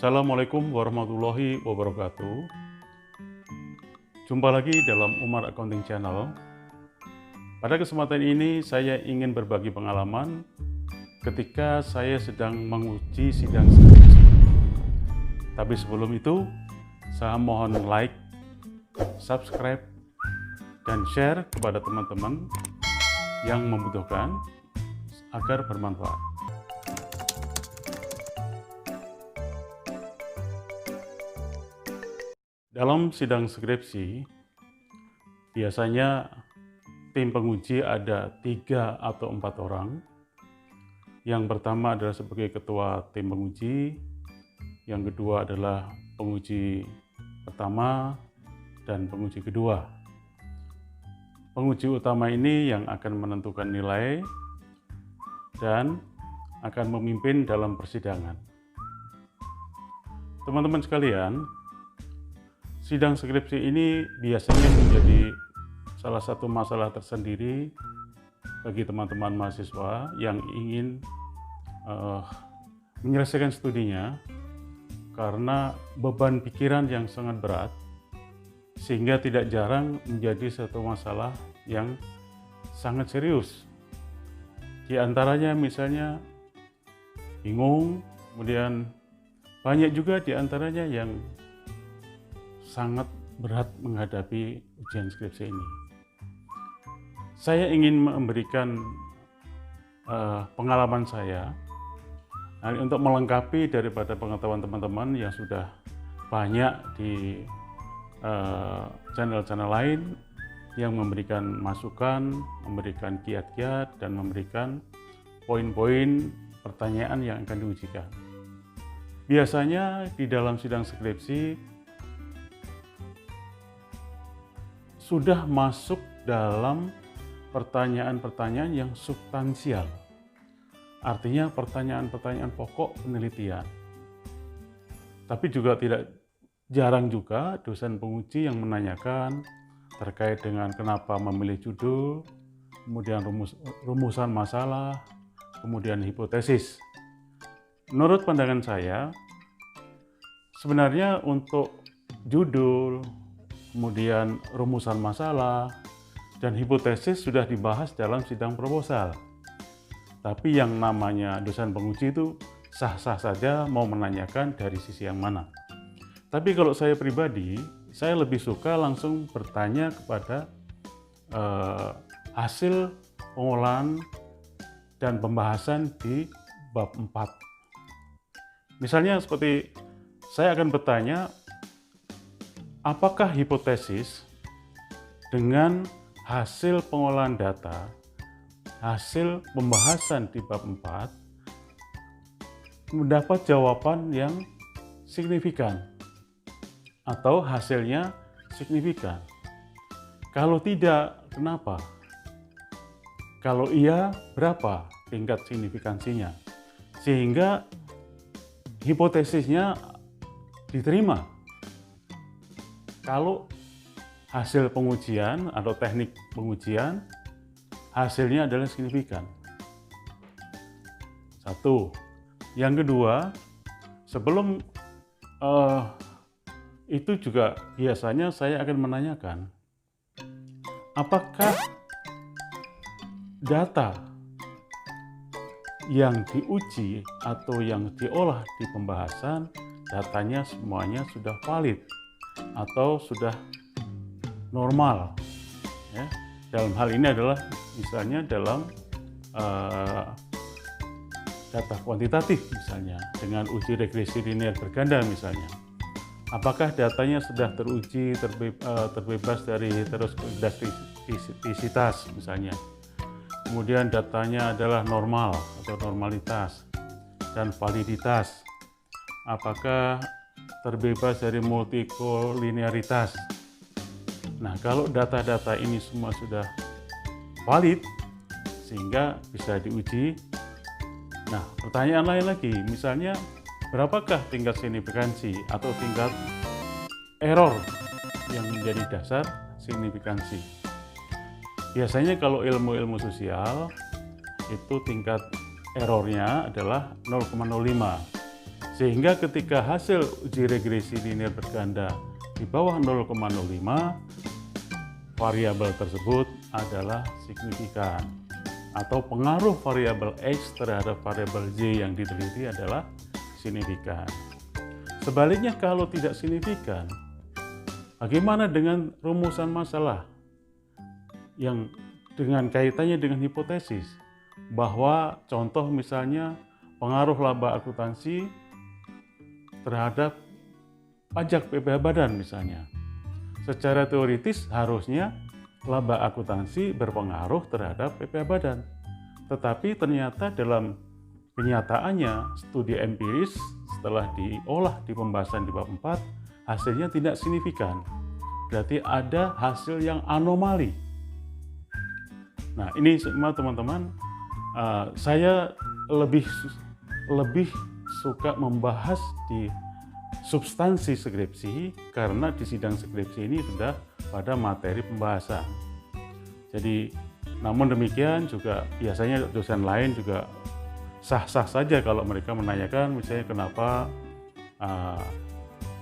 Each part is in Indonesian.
Assalamualaikum warahmatullahi wabarakatuh. Jumpa lagi dalam Umar Accounting Channel. Pada kesempatan ini saya ingin berbagi pengalaman ketika saya sedang menguji sidang skripsi. Tapi sebelum itu, saya mohon like, subscribe, dan share kepada teman-teman yang membutuhkan agar bermanfaat. Dalam sidang skripsi, biasanya tim penguji ada 3 atau 4 orang. Yang pertama adalah sebagai ketua tim penguji, yang kedua adalah penguji pertama, dan penguji kedua. Penguji utama ini yang akan menentukan nilai dan akan memimpin dalam persidangan. Teman-teman sekalian, sidang skripsi ini biasanya menjadi salah satu masalah tersendiri bagi teman-teman mahasiswa yang ingin menyelesaikan studinya karena beban pikiran yang sangat berat, sehingga tidak jarang menjadi satu masalah yang sangat serius. Di antaranya misalnya bingung, kemudian banyak juga di antaranya yang sangat berat menghadapi ujian skripsi ini. Saya ingin memberikan pengalaman saya untuk melengkapi daripada pengetahuan teman-teman yang sudah banyak di channel-channel lain yang memberikan masukan, memberikan kiat-kiat, dan memberikan poin-poin pertanyaan yang akan diujikan. Biasanya di dalam sidang skripsi sudah masuk dalam pertanyaan-pertanyaan yang substansial. Artinya pertanyaan-pertanyaan pokok penelitian. Tapi juga tidak jarang juga dosen penguji yang menanyakan terkait dengan kenapa memilih judul, kemudian rumusan masalah, kemudian hipotesis. Menurut pandangan saya, sebenarnya untuk judul, kemudian rumusan masalah, dan hipotesis sudah dibahas dalam sidang proposal. Tapi yang namanya dosen penguji itu sah-sah saja mau menanyakan dari sisi yang mana. Tapi kalau saya pribadi, saya lebih suka langsung bertanya kepada hasil pengolahan dan pembahasan di bab 4. Misalnya seperti saya akan bertanya, apakah hipotesis dengan hasil pengolahan data, hasil pembahasan di bab 4 mendapat jawaban yang signifikan atau hasilnya signifikan? Kalau tidak, kenapa? Kalau iya, berapa tingkat signifikansinya? Sehingga hipotesisnya diterima. Kalau hasil pengujian atau teknik pengujian hasilnya adalah signifikan. Satu. Yang kedua, sebelum itu juga biasanya saya akan menanyakan, apakah data yang diuji atau yang diolah di pembahasan, datanya semuanya sudah valid atau sudah normal, ya. Dalam hal ini adalah misalnya dalam data kuantitatif, misalnya dengan uji regresi linear berganda misalnya. Apakah datanya sudah teruji terbebas dari heteroskopisitas misalnya. Kemudian datanya adalah normal atau normalitas dan validitas. Apakah terbebas dari multikolinearitas. Nah, kalau data-data ini semua sudah valid sehingga bisa diuji. Nah, pertanyaan lain lagi, misalnya berapakah tingkat signifikansi atau tingkat error yang menjadi dasar signifikansi? Biasanya kalau ilmu-ilmu sosial itu tingkat errornya adalah 0,05, Sehingga ketika hasil uji regresi linear berganda di bawah 0,05, variabel tersebut adalah signifikan, atau pengaruh variabel X terhadap variabel Y yang diteliti adalah signifikan. Sebaliknya kalau tidak signifikan, bagaimana dengan rumusan masalah yang dengan kaitannya dengan hipotesis bahwa contoh misalnya pengaruh laba akuntansi terhadap pajak PPh badan misalnya. Secara teoritis harusnya laba akuntansi berpengaruh terhadap PPh badan. Tetapi ternyata dalam kenyataannya studi empiris setelah diolah di pembahasan di bab 4 hasilnya tidak signifikan. Berarti ada hasil yang anomali. Nah, ini semua teman-teman, saya lebih suka membahas di substansi skripsi karena di sidang skripsi ini sudah pada materi pembahasan. Jadi, namun demikian juga biasanya dosen lain juga sah-sah saja kalau mereka menanyakan misalnya kenapa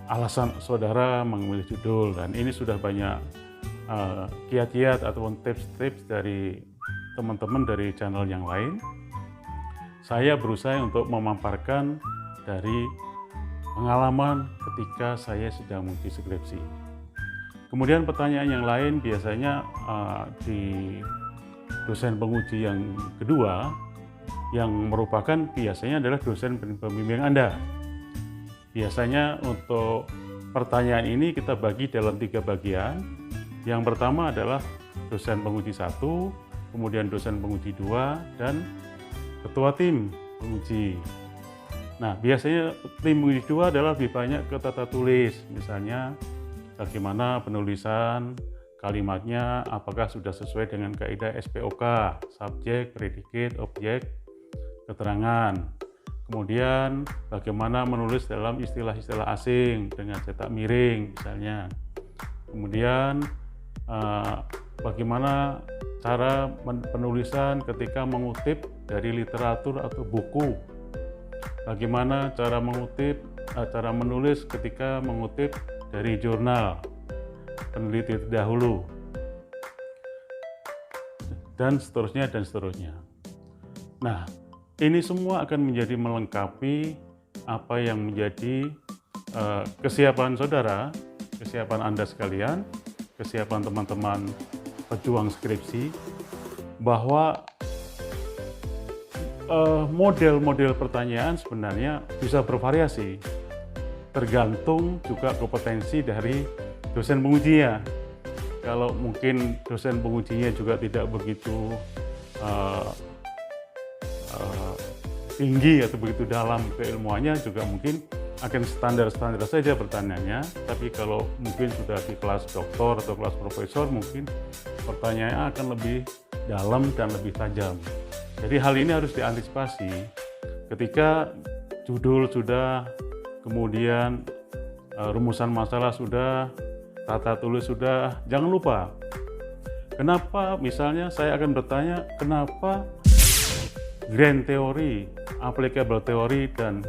alasan saudara memilih judul, dan ini sudah banyak kiat-kiat ataupun tips-tips dari teman-teman dari channel yang lain. Saya berusaha untuk memaparkan dari pengalaman ketika saya sedang menguji skripsi. Kemudian pertanyaan yang lain biasanya di dosen penguji yang kedua, yang merupakan biasanya adalah dosen pembimbing Anda. Biasanya untuk pertanyaan ini kita bagi dalam 3 bagian. Yang pertama adalah dosen penguji 1, kemudian dosen penguji 2, dan ketua tim penguji. Nah, biasanya tim penguji 2 adalah lebih banyak ke tata tulis, misalnya bagaimana penulisan kalimatnya, apakah sudah sesuai dengan kaidah SPOK, subjek, predicate, objek, keterangan. Kemudian bagaimana menulis dalam istilah-istilah asing dengan cetak miring misalnya. Kemudian bagaimana cara penulisan ketika mengutip dari literatur atau buku. Bagaimana cara menulis ketika mengutip dari jurnal peneliti terdahulu. Dan seterusnya dan seterusnya. Nah, ini semua akan menjadi melengkapi apa yang menjadi kesiapan saudara, kesiapan Anda sekalian, kesiapan teman-teman pejuang skripsi, bahwa model-model pertanyaan sebenarnya bisa bervariasi, tergantung juga kompetensi dari dosen pengujinya. Kalau mungkin dosen pengujinya juga tidak begitu tinggi atau begitu dalam keilmuannya, juga mungkin akan standar-standar saja pertanyaannya. Tapi kalau mungkin sudah di kelas doktor atau kelas profesor, mungkin pertanyaannya akan lebih dalam dan lebih tajam. Jadi hal ini harus diantisipasi ketika judul sudah, kemudian rumusan masalah sudah, tata tulis sudah. Jangan lupa, kenapa misalnya saya akan bertanya, kenapa grand teori, applicable teori, dan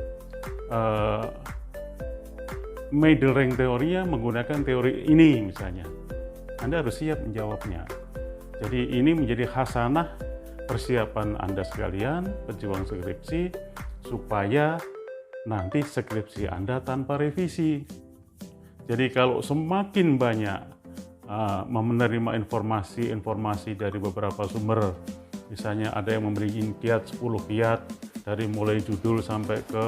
middle rank teorinya menggunakan teori ini misalnya. Anda harus siap menjawabnya. Jadi ini menjadi khasanah persiapan Anda sekalian, pejuang skripsi, supaya nanti skripsi Anda tanpa revisi. Jadi kalau semakin banyak menerima informasi dari beberapa sumber, misalnya ada yang memberi kiat 10 kiat dari mulai judul sampai ke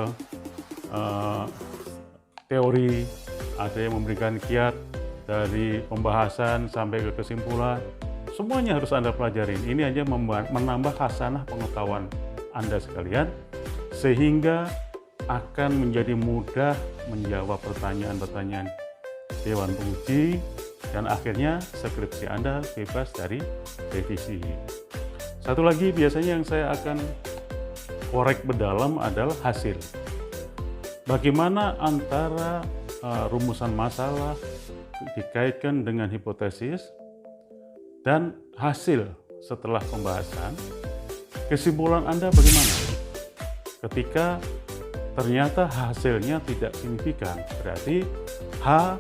teori, ada yang memberikan kiat dari pembahasan sampai ke kesimpulan. Semuanya harus Anda pelajarin. Ini hanya menambah khasanah pengetahuan Anda sekalian, sehingga akan menjadi mudah menjawab pertanyaan-pertanyaan Dewan Penguji, dan akhirnya skripsi Anda bebas dari revisi. Satu lagi biasanya yang saya akan korek mendalam adalah hasil. Bagaimana antara rumusan masalah dikaitkan dengan hipotesis dan hasil setelah pembahasan, kesimpulan Anda bagaimana? Ketika ternyata hasilnya tidak signifikan, berarti H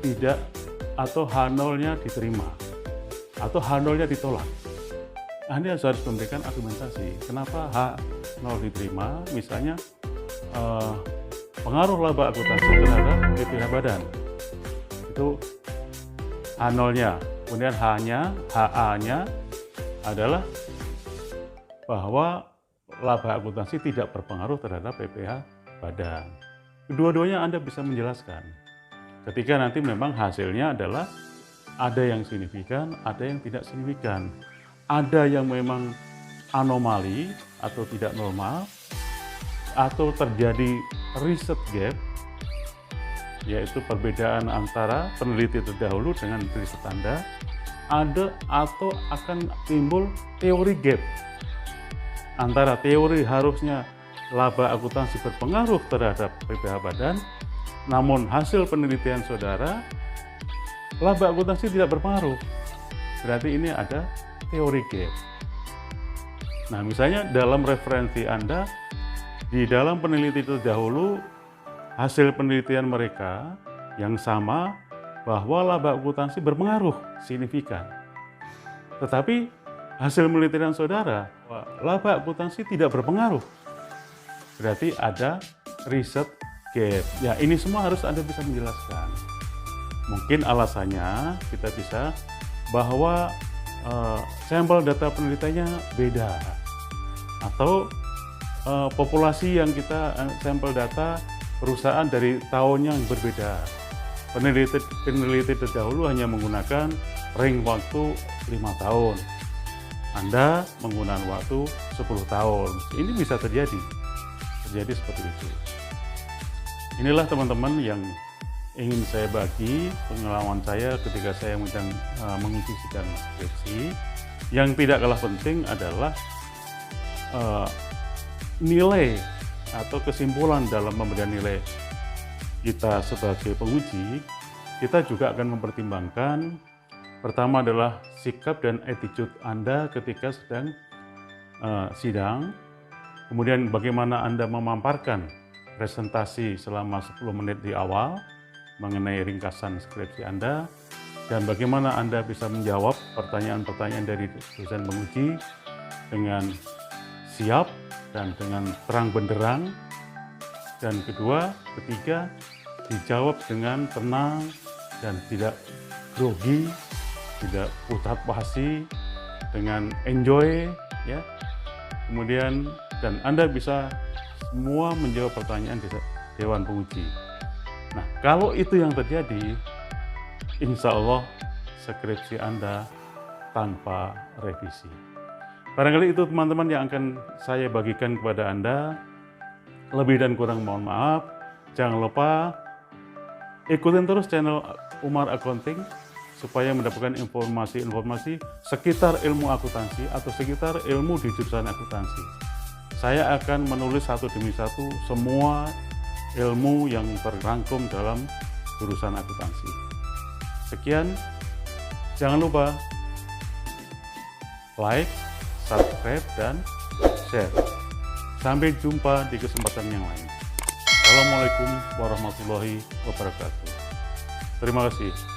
tidak atau H0-nya diterima atau H0-nya ditolak. Anda harus memberikan argumentasi kenapa H0 diterima, misalnya pengaruh laba akuntansi terhadap PPh badan itu H0-nya, kemudian HA-nya adalah bahwa laba akuntansi tidak berpengaruh terhadap PPh badan. Kedua-duanya Anda bisa menjelaskan. Ketika nanti memang hasilnya adalah ada yang signifikan, ada yang tidak signifikan. Ada yang memang anomali atau tidak normal, atau terjadi riset gap, yaitu perbedaan antara peneliti terdahulu dengan riset Anda, ada atau akan timbul teori gap antara teori harusnya laba akuntansi berpengaruh terhadap PPh badan, namun hasil penelitian saudara laba akuntansi tidak berpengaruh. Berarti ini ada teori gap. Nah, misalnya dalam referensi Anda, di dalam peneliti terdahulu, hasil penelitian mereka yang sama bahwa laba akuntansi berpengaruh signifikan. Tetapi hasil penelitian saudara, laba akuntansi tidak berpengaruh. Berarti ada riset gap. Ya, ini semua harus Anda bisa menjelaskan. Mungkin alasannya kita bisa bahwa sampel data penelitiannya beda, atau populasi yang kita sampel data perusahaan dari tahun yang berbeda. Peneliti terdahulu hanya menggunakan ring waktu 5 tahun. Anda menggunakan waktu 10 tahun. Ini bisa terjadi seperti itu. Inilah teman-teman yang ingin saya bagi pengalaman saya ketika saya menguji sidang skripsi. Yang tidak kalah penting adalah nilai atau kesimpulan dalam pemberian nilai kita sebagai penguji. Kita juga akan mempertimbangkan, pertama adalah sikap dan attitude Anda ketika sedang sidang, kemudian bagaimana Anda memamparkan presentasi selama 10 menit di awal mengenai ringkasan skripsi Anda, dan bagaimana Anda bisa menjawab pertanyaan-pertanyaan dari dosen penguji dengan siap dan dengan terang benderang, dan ketiga dijawab dengan tenang dan tidak grogi, tidak putar pasi, dengan enjoy, ya. Kemudian dan Anda bisa semua menjawab pertanyaan di Dewan Penguji. Nah, kalau itu yang terjadi, insya Allah skripsi Anda tanpa revisi. Barangkali itu teman-teman yang akan saya bagikan kepada Anda. Lebih dan kurang mohon maaf. Jangan lupa ikutin terus channel Umar Accounting supaya mendapatkan informasi-informasi sekitar ilmu akuntansi atau sekitar ilmu di jurusan akuntansi. Saya akan menulis satu demi satu semua ilmu yang terrangkum dalam jurusan akuntansi. Sekian, jangan lupa like, subscribe, dan share. Sampai jumpa di kesempatan yang lain. Assalamualaikum warahmatullahi wabarakatuh. Terima kasih.